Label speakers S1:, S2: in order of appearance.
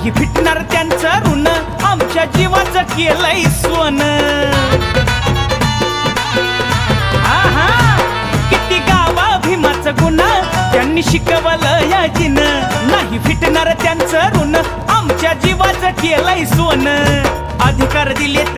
S1: नाही फिटणार त्यांचं ऋण, आमच्या जीवाचं केलंय सोनं. आहा, किती गावा भीमाचं गुण, त्यांनी शिकवलं या जिन. नाही फिटणार त्यांचं ऋण, आमच्या जीवाचं केलंय सोनं. अधिकार दिले